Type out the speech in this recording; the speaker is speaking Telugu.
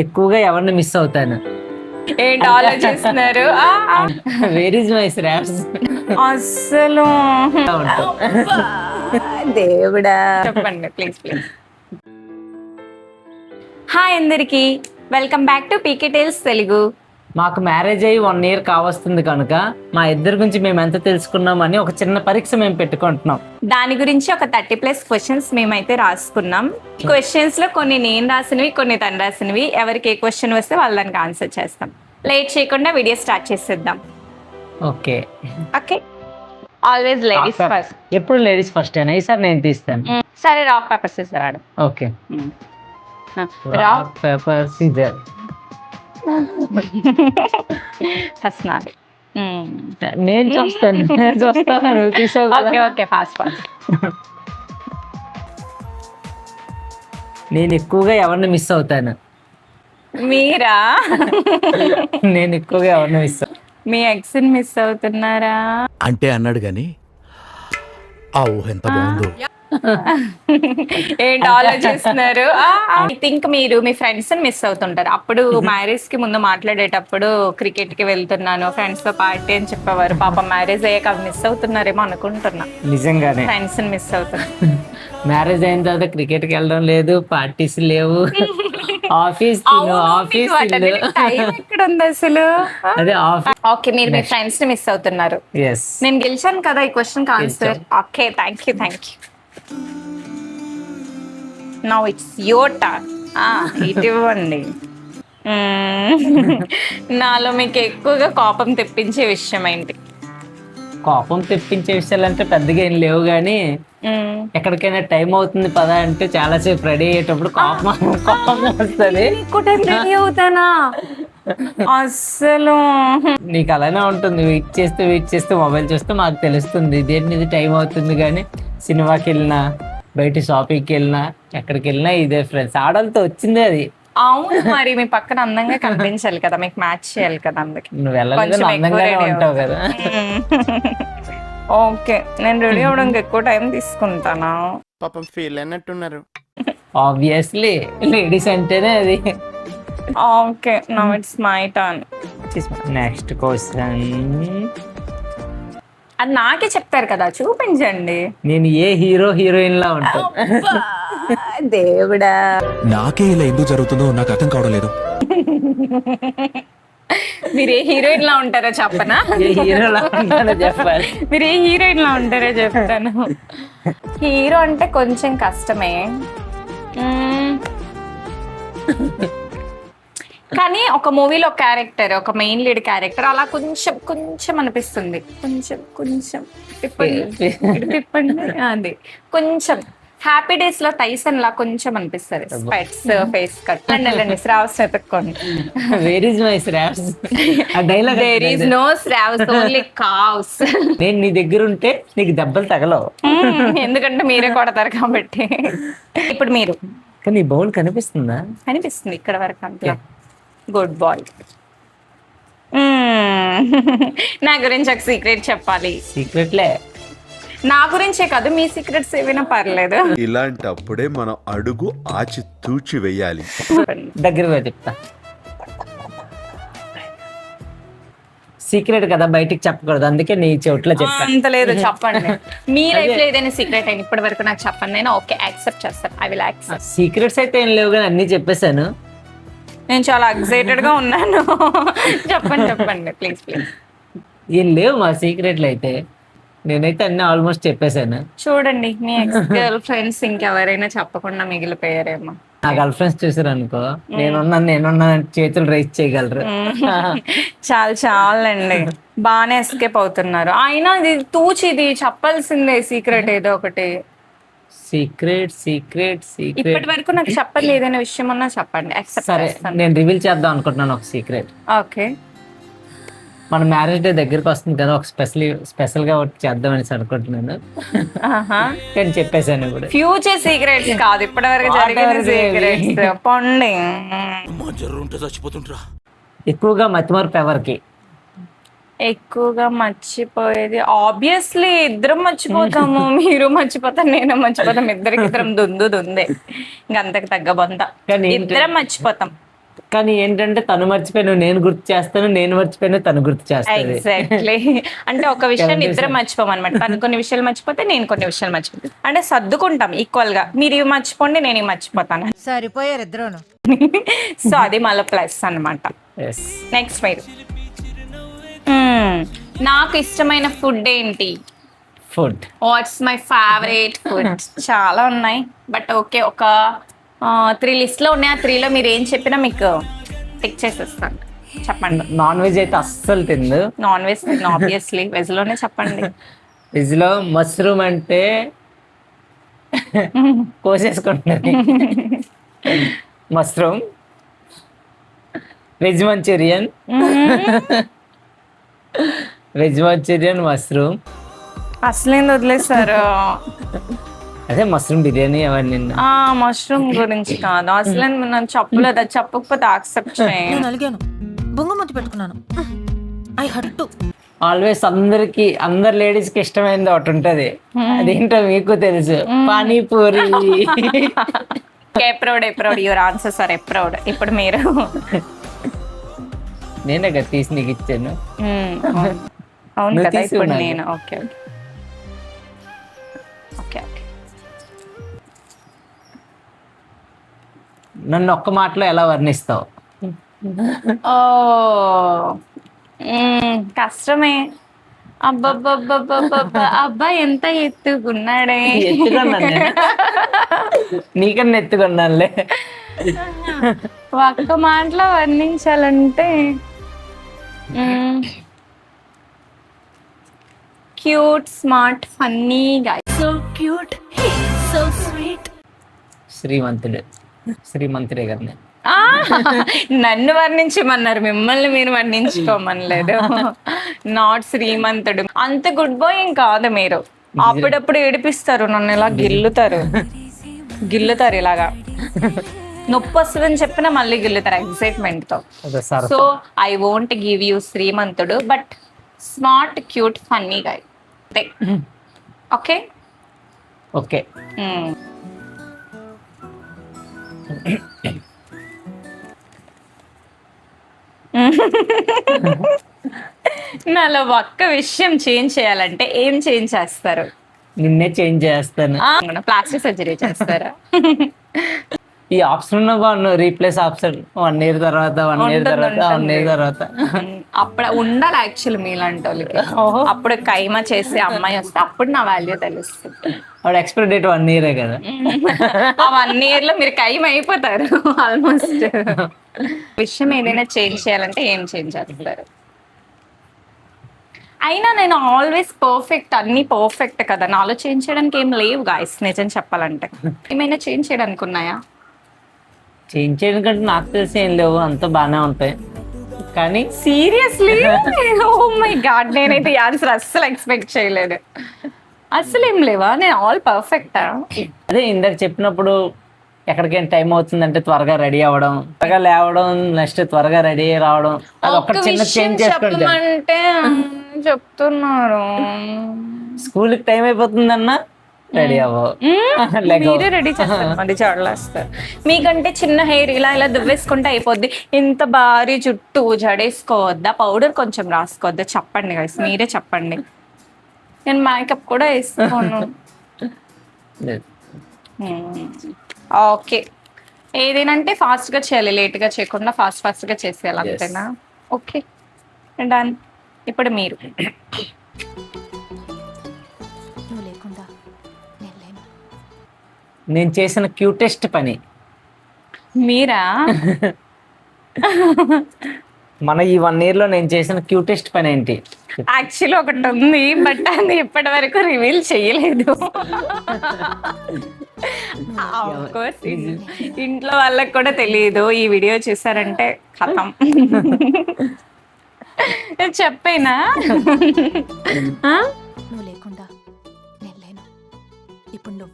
ఎక్కువగా ఎవరిని మిస్ అవుతాను. ఏంటి ఆలోచిస్తున్నారు? వేర్ ఇస్ మై స్రాప్స్ అస్సలు దేవుడా, చెప్పండి ప్లీజ్ ప్లీజ్. హాయ్ అందరికి, welcome back to PK tales Telugu. మాకు మ్యారేజ్ అయ్యి 1 year కావస్తుంది కనుక మా ఇద్దరి గురించి మేము ఎంత తెలుసుకున్నామని ఒక చిన్న పరీక్ష మేము పెట్టుకుంటున్నాం. దాని గురించి ఒక 30+ క్వశ్చన్స్ మేమైతే రాసుకున్నాం. క్వశ్చన్స్ లో కొన్ని నేను రాసినవి, కొన్ని తను రాసినవి. ఎవరికి ఏ క్వశ్చన్ వస్తే వాళ్ళు దానికి ఆన్సర్ చేస్తాం. లేట్ చేయకుండా వీడియో స్టార్ట్ చేసేద్దాం. Okay okay, always ladies first. ఎప్పుడు లేడీస్ ఫస్ట్ అయినా ఈసారి నేను తీస్తాను. సరే, రాక్ పేపర్ సీజర్ ఆడు. Okay, rock paper scissor. First నాది. నేను చూస్తాను. Okay okay, fast fast. నేను ఎక్కువగా ఎవరిని మిస్ అవుతాను? మీరా? నేను ఎక్కువగా ఎవరిని మిస్ మీ ఎక్స్ ని మిస్ అవుతున్నారా అంటే అన్నాడు గాని ఆ ఊహ ఎంత బాగుందో. ఏంటి ఆలోచిస్తున్నారు? ఐ థింక్ మీరు మీ ఫ్రెండ్స్ ని మిస్ అవుతుంటారు. అప్పుడు మ్యారేజ్ కి ముందు మాట్లాడేటప్పుడు క్రికెట్ కి వెళ్తున్నాను, ఫ్రెండ్స్ తో పార్టీ అని చెప్పేవారు. పాపం మ్యారేజ్ అయ్యాక మిస్ అవుతున్నారేమో అనుకుంటున్నా. నిజంగానే ఫ్రెండ్స్ ని మిస్ అవుతున్నా. మ్యారేజ్ అయిన తర్వాత క్రికెట్ కి వెళ్ళడం లేదు, పార్టీస్ లేవు, ఆఫీస్ టైం ఎక్కడ ఉంది అసలు? అదే ఆఫీస్. ఓకే, మీరు మీ ఫ్రెండ్స్ ని మిస్ అవుతున్నారు. నేను గెలిచాను కదా ఈ question answer. Okay, thank you. Now it's your turn. ఇటు ఇవ్వండి. నాలో మీకు ఎక్కువగా కోపం తెప్పించే విషయం ఏంటి? కోపం తెప్పించే విషయాలు అంటే పెద్దగా ఏం లేవు, కానీ ఎక్కడికైనా టైం అవుతుంది పదా అంటే చాలా సేపు రెడీ అయ్యేటప్పుడు కోపం వస్తుంది. రెడీ అవుతానా అస్సలు? నీకు అలానే ఉంటుంది. వెయిట్ చేస్తే మొబైల్ చూస్తే మాకు తెలుస్తుంది దేని టైం అవుతుంది. కానీ సినిమాకి వెళ్ళినా, బయట షాపింగ్కి వెళ్ళినా, ఎక్కడికి వెళ్ళినా ఇదే ఫ్రెండ్స్. ఆడలతో వచ్చిందే అది. అవును, మరి మీ పక్కన అందంగా కనిపించాలి కదా, మీకు మ్యాచ్ చేయాలి కదా, అందుకే. నువ్వు వెళ్ళలేదు, అందంగానే ఉంటావు కదా. ఓకే, నేను రెడీ అవడానికి ఎక్కువ టైం తీసుకుంటానా? పాపం ఫీల్ అయినట్టున్నారు. ఆబ్వియస్లీ లేడీస్ అంటేనే అది. Okay, now it's my turn. Next question. అది నాకే చెప్తారు కదా, చూపించండి. నేను ఏ హీరోయిన్ లా ఉంటాను? దేవుడా, నాకే ఇలా ఎందుకు జరుగుతుందో నాకు అర్థం కావడం లేదు. మీరు ఏ హీరోయిన్ లా ఉంటారో చెప్పనా? ఏ హీరోలా ఉంటానో చెప్పాలి. మీరు ఏ హీరోయిన్ లా ఉంటారో చెప్తాను. హీరో అంటే కొంచెం కష్టమే, కానీ ఒక మూవీలో క్యారెక్టర్, ఒక మెయిన్ లీడ్ క్యారెక్టర్ అలా కొంచెం అనిపిస్తుంది. కొంచెం తిప్పండి. అది కొంచెం హ్యాపీ డేస్ లో టైసన్ లా కొంచెం అనిపిస్తుంది. Specs, face cut. శ్రావ్స్ వెతుక్కోండి. Where is my straps? ఆ dialogue. There is no Shravs, only Kavs. నేను నీ దగ్గర ఉంటే నీకు దెబ్బలు తగలవు, ఎందుకంటే మీరే కొడతారు కాబట్టి. ఇప్పుడు మీరు. కానీ ఈ బౌల్ కనిపిస్తుందా? కనిపిస్తుంది ఇక్కడ వరకు అంతే. Good boy. నా గురించి ఒక సీక్రెట్ చెప్పాలి. సీక్రెట్లే? నా గురించే కాదు, మీ సీక్రెట్స్ ఏమైనా పర్లేదు. ఇలాంటప్పుడే మనం అడుగు ఆచి తూచి వెయ్యాలి. దగ్గర చెప్తా. సీక్రెట్ కదా, బయటికి చెప్పకూడదు, అందుకే నీ చోట్ల చెప్తా. అంత లేదు, చెప్పండి. మీ లైఫ్ లో ఏదైనా సీక్రెట్ అయినా ఇప్పటి వరకు నాకు చెప్పండి, నేను ఓకే యాక్సెప్ట్ చేస్తాను. I will accept. సీక్రెట్స్ అయితే ఏం లేవు, కానీ అన్ని చెప్పేశాను. నేను చాలా ఎక్సైటెడ్ గా ఉన్నాను. చెప్పండి ప్లీజ్. ఏం లేవు మా సీక్రెట్లు అయితే. నేనైతే అన్ని ఆల్మోస్ట్ చెప్పేశాను. చూడండి, మీ ఎక్స్ గర్ల్ ఫ్రెండ్స్ ఇంకెవరైనా చెప్పకుండా మిగిలిపోయారేమో. నా గర్ల్ ఫ్రెండ్స్ చూసారు అనుకో, నేనున్నా చేతులు రైస్ చేయగలరు. చాలండి, బాగానే ఎస్కేప్ అవుతున్నారు. అయినా ఇది తూచిది చెప్పాల్సిందే, సీక్రెట్ ఏదో ఒకటి. సీక్రెట్ ఇప్పటి వరకు నాకు చెప్పండి, ఏదైనా విషయం ఉన్నా చెప్పండి. సరే, నేను రివీల్ చేద్దాం అనుకుంటున్నాను ఒక సీక్రెట్. ఓకే, మన మ్యారేజ్ డే దగ్గరికి వస్తుంది కదా, ఒక స్పెషల్ గా ఒకటి చేద్దాం అనేసి అనుకుంటున్నాను. నేను చెప్పేశాను ఇప్పుడు. ఫ్యూచర్ సీక్రెట్స్ కాదు, ఇప్పటి వరకు జరిగిన సీక్రెట్స్. పొండి. ఎక్కువగా మతిమరుపు ఎవరికి? ఎక్కువగా మర్చిపోయేది ఆబ్వియస్లీ ఇద్దరం మర్చిపోతాము. మీరు మర్చిపోతారు, నేను మర్చిపోతాం. ఇద్దరం దుందే. ఇంక అంతకు తగ్గ బొంత. ఇద్దరం మర్చిపోతాం. కానీ ఏంటంటే తను మర్చిపోయాను నేను గుర్తు చేస్తాను, నేను మర్చిపోయాను తను గుర్తు చేస్తాను. ఎగ్జాక్ట్లీ. అంటే ఒక విషయం ఇద్దరు మర్చిపోం అనమాట. తను కొన్ని విషయాలు మర్చిపోతే నేను కొన్ని విషయాలు మర్చిపోతాను. అంటే సర్దుకుంటాం ఈక్వల్ గా. మీరు ఇవి మర్చిపోండి, నేను ఇవి మర్చిపోతాను. సరిపోయారు ఇద్దరును. సో అది మళ్ళీ ప్లస్ అన్నమాట. Yes. నెక్స్ట్ మీరు. నాకు ఇష్టమైన ఫుడ్ ఏంటి? Food. What's my favourite food? చాలా ఉన్నాయి, బట్ ఓకే, ఒక 3 లిస్ట్లో ఉన్నాయి. ఆ 3లో మీరు ఏం చెప్పినా మీకు టిక్ చేసేస్తాను. చెప్పండి. నాన్ వెజ్ అయితే అస్సలు తిందు. Non veg obviously. వెజ్ లోనే చెప్పండి. వెజ్ లో మష్రూమ్ అంటే కోసేసుకుంటున్నది. Mushroom, veg Manchurian, veg Manchurian, mushroom. అసలేంది వదిలేసారు. అదే మష్రూమ్ బిర్యానీ అవన్నీ. మష్రూమ్ గురించి కాదు, అసలే నన్ను చెప్పలేదు. అది చెప్పకపోతే యాక్సెప్ట్ చేయండి. నేను అలిగాను, బొంగమతి పెట్టుకున్నాను. I hurt. ఆల్వేస్ అందరు లేడీస్ కి ఇష్టమైనది ఒకటి ఉంటది. అదేంటో మీకు తెలుసు, panipuri. Approved your answers are approved. ఇప్పుడు మీరు. నేనే కదా తీసి నీకు ఇచ్చాను. అవును నువ్వు కదా, ఇప్పుడు తీసుకున్నావు. నేను. Okay okay okay. నన్ను ఒక్క మాటలో ఎలా వర్ణిస్తావు? ఓ కష్టమే. అబ్బబ్బబ్బబ్బబ్బబ్బా, అబ్బా ఎంత ఎత్తుకున్నాడే. ఎత్తుకున్నాను నేను. నీకన్నా ఎత్తుకున్నానులే. ఒక్క మాటలో వర్ణించాలంటే cute, smart, funny guy. So cute, so sweet. శ్రీమంతుడే కదా నేను. నన్ను వర్ణించమన్నారు, మిమ్మల్ని మీరు వర్ణించుకోమనలేదు. నాట్ శ్రీమంతుడు. అంత గుడ్ బాయ్ ఏం కాదు మీరు. అప్పుడప్పుడు ఏడిపిస్తారు నన్ను, ఇలా గిల్లుతారు ఇలాగా. నొప్పి వస్తుందని చెప్పినా మళ్ళీ గిల్లుతారు ఎక్సైట్మెంట్ తో. So I won't give you Srimanthudu, but smart, cute, funny guy. Okay okay. నాలో ఒక్క విషయం చేంజ్ చేయాలంటే ఏం చేంజ్ చేస్తారు? నిన్నే చేంజ్ చేస్తాను. ప్లాస్టిక్ సర్జరీ చేస్తారా? ఈ ఆప్షన్ ఉన్నా బాగున్నావు, రీప్లేస్ ఆప్షన్. 1 year తర్వాత, 1 year తర్వాత, 1 year తర్వాత. అప్పుడు ఉండాలి యాక్చువల్లీ మీలాంటి వాళ్ళకి. అప్పుడు కైమా చేసే అమ్మాయి వస్తే అప్పుడు నా వాల్యూ తెలుస్తుంది. వాడు ఎక్స్పైరీ డేట్ 1 year కదా. ఆ 1 year లో మీరు కైమ అయిపోతారు ఆల్మోస్ట్. విషయం ఏదైనా చేంజ్ చేయాలంటే ఏం చేంజ్ చేస్తారు? అయినా నేను ఆల్వేస్ పర్ఫెక్ట్, అన్ని పర్ఫెక్ట్ కదా. నాలో చేంజ్ చేయడానికి ఏం లేవు గాయస్, నిజం చెప్పాలంటే. ఏమైనా చేంజ్ చేయడానికి ఉన్నాయా? చేంజ్ చేయడం కంటే నాకు తెలిసి ఏం లేవు, అంత బాగానే ఉంటాయి. కానీ సీరియస్లీ ఓ మై గాడ్, నేనైతే ఈ ఆన్సర్ అస్సలు ఎక్స్పెక్ట్ చేయలేదు. అస్సలు ఏం లేవా? నేను ఆల్ పర్ఫెక్టా? అదే ఇందాక చెప్పినప్పుడు ఎక్కడికైనా టైం అవుతుందంటే త్వరగా రెడీ అవ్వడం, త్వరగా లేవడం, నెక్స్ట్ త్వరగా రెడీ అయ్యి రావడం. అది ఒక్క ఒక చిన్న విషయం చేంజ్ చేసుకుంటాను. చెప్పమంటే చెప్తున్నారు. స్కూల్కి టైం అయిపోతుందన్నా రెడీ అవ్వవు. మీరే రెడీ చేస్తారు, అది జడలేస్తారు. మీకంటే చిన్న హెయిర్ ఇలా దువ్వేసుకుంటే అయిపోద్ది. ఇంత భారీ జుట్టు జడేసుకోవద్దా? పౌడర్ కొంచెం రాసుకోవద్దా? చెప్పండి గైస్, మీరే చెప్పండి. నేను మేకప్ కూడా వేసుకోను. ఓకే, ఏదేనంటే ఫాస్ట్గా చేయాలి, లేట్గా చేయకుండా ఫాస్ట్గా చేసేయాలి, అంతేనా? Okay done. ఇప్పుడు మీరు. నువ్వు లేకుండా నేను లేను. నేను చేసిన క్యూటెస్ట్ పని. మీరా? మన ఈ 1 year లో నేను చేసిన క్యూటెస్ట్ పని ఏంటి? యాక్చువల్లీ ఒకటి ఉంది, బట్ అది ఇప్పటి వరకు రివీల్ చేయలేదు. Of course, ఇంట్లో వాళ్ళకి కూడా తెలియదు. ఈ వీడియో చూసారంటే ఖతం. చెప్పేనా? నువ్వు లేకుండా నేను లేను. ఇప్పుడు నువ్వు